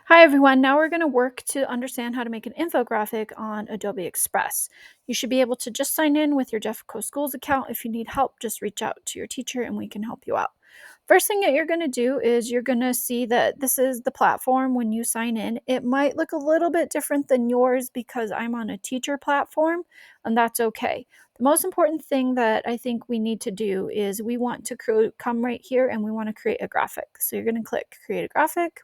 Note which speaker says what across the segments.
Speaker 1: Hi everyone, now we're going to work to understand how to make an infographic on Adobe Express. You should be able to just sign in with your Jeffco Schools account. If you need help, just reach out to your teacher and we can help you out. First thing that you're going to do is you're going to see that this is the platform when you sign in. It might look a little bit different than yours because I'm on a teacher platform, and that's okay. The most important thing that I think we need to do is we want to come right here and we want to create a graphic. So you're going to click Create a Graphic.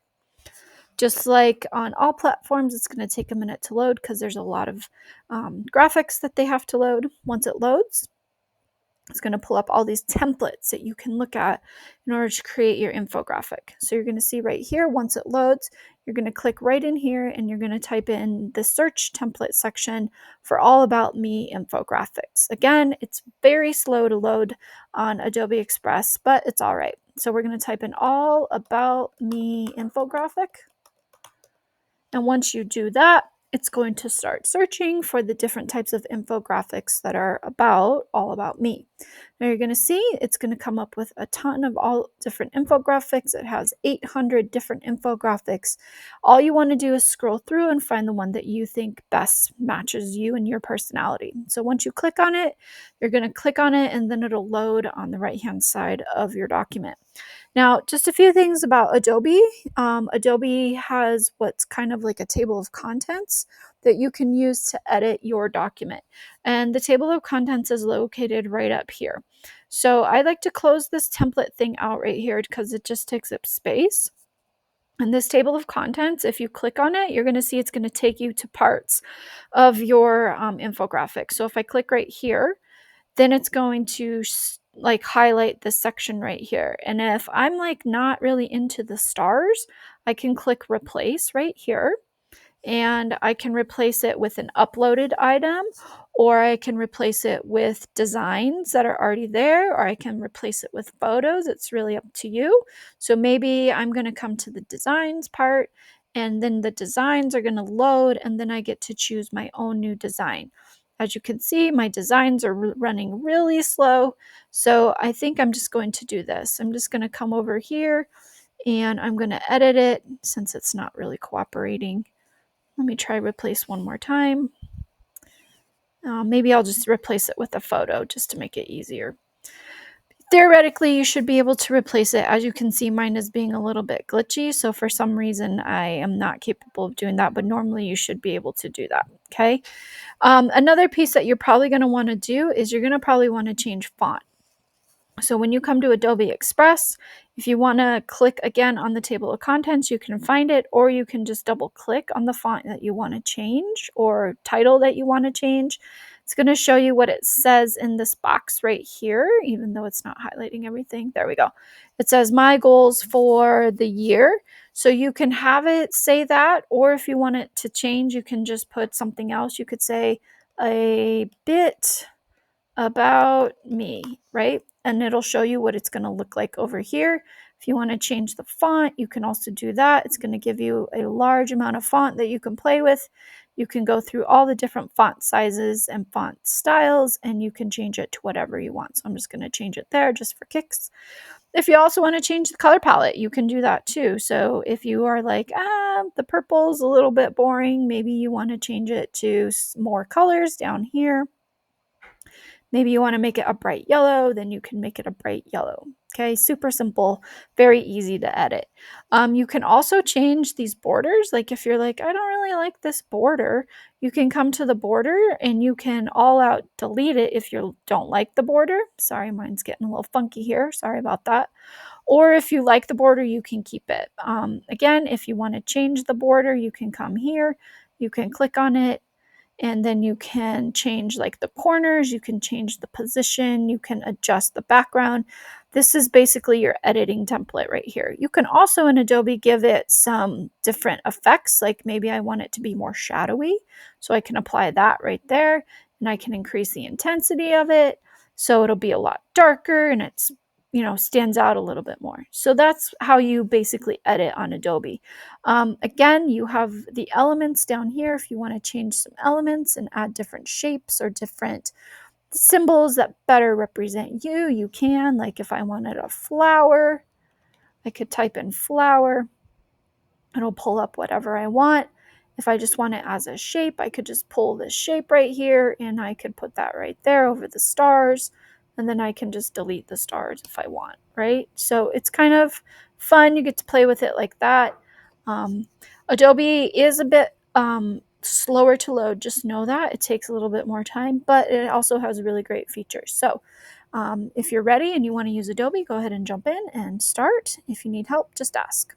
Speaker 1: Just like on all platforms, it's going to take a minute to load because there's a lot of graphics that they have to load. Once it loads, it's going to pull up all these templates that you can look at in order to create your infographic. So you're going to see right here, once it loads, you're going to click right in here and you're going to type in the search template section for All About Me infographics. Again, it's very slow to load on Adobe Express, but it's all right. So we're going to type in All About Me infographic. And once you do that, it's going to start searching for the different types of infographics that are all about me. Now you're going to see it's going to come up with a ton of all different infographics. It has 800 different infographics. All you want to do is scroll through and find the one that you think best matches you and your personality. So once you click on it, you're going to click on it and then it'll load on the right-hand side of your document. Now, just a few things about Adobe. Adobe has what's kind of like a table of contents that you can use to edit your document. And the table of contents is located right up here. So I like to close this template thing out right here because it just takes up space. And this table of contents, if you click on it, you're going to see it's going to take you to parts of your infographic. So if I click right here, then it's going to like highlight this section right here. And if I'm like not really into the stars, I can click replace right here and I can replace it with an uploaded item, or I can replace it with designs that are already there, or I can replace it with photos. It's really up to you. So maybe I'm going to come to the designs part and then the designs are going to load and then I get to choose my own new design. As you can see, my designs are running really slow. So I think I'm just going to do this. I'm just going to come over here and I'm going to edit it since it's not really cooperating. Let me try replace one more time. Maybe I'll just replace it with a photo just to make it easier. Theoretically, you should be able to replace it. As you can see, mine is being a little bit glitchy. So for some reason, I am not capable of doing that. But normally you should be able to do that. Okay. Another piece that you're probably going to want to do is you're going to probably want to change font. So when you come to Adobe Express, if you want to click again on the table of contents, you can find it, or you can just double click on the font that you want to change or title that you want to change. It's going to show you what it says in this box right here, even though it's not highlighting everything. There we go. It says my goals for the year. So you can have it say that, or if you want it to change, you can just put something else. You could say a bit about me, right? And it'll show you what it's going to look like over here. If you want to change the font, you can also do that. It's going to give you a large amount of font that you can play with. You can go through all the different font sizes and font styles, and you can change it to whatever you want. So I'm just going to change it there just for kicks. If you also want to change the color palette, you can do that too. So if you are like, the purple's a little bit boring, maybe you want to change it to more colors down here. Maybe you want to make it a bright yellow, then you can make it a bright yellow. Okay, super simple, very easy to edit. You can also change these borders. Like if you're like, I don't really like this border, you can come to the border and you can all out delete it if you don't like the border. Sorry, mine's getting a little funky here. Sorry about that. Or if you like the border, you can keep it. Again, if you want to change the border, you can come here, you can click on it, and then you can change like the corners, you can change the position, you can adjust the background. This is basically your editing template right here. You can also in Adobe give it some different effects, like maybe I want it to be more shadowy. So I can apply that right there and I can increase the intensity of it. So it'll be a lot darker and it's, stands out a little bit more. So that's how you basically edit on Adobe. Again, you have the elements down here. If you want to change some elements and add different shapes or different symbols that better represent you, you can. Like if I wanted a flower, I could type in flower. It'll pull up whatever I want. If I just want it as a shape, I could just pull this shape right here and I could put that right there over the stars. And then I can just delete the stars if I want, right? So it's kind of fun. You get to play with it like that. Um, Adobe is a bit slower to load. Just know that. It takes a little bit more time, but it also has really great features. So if you're ready and you want to use Adobe, go ahead and jump in and start. If you need help, just ask.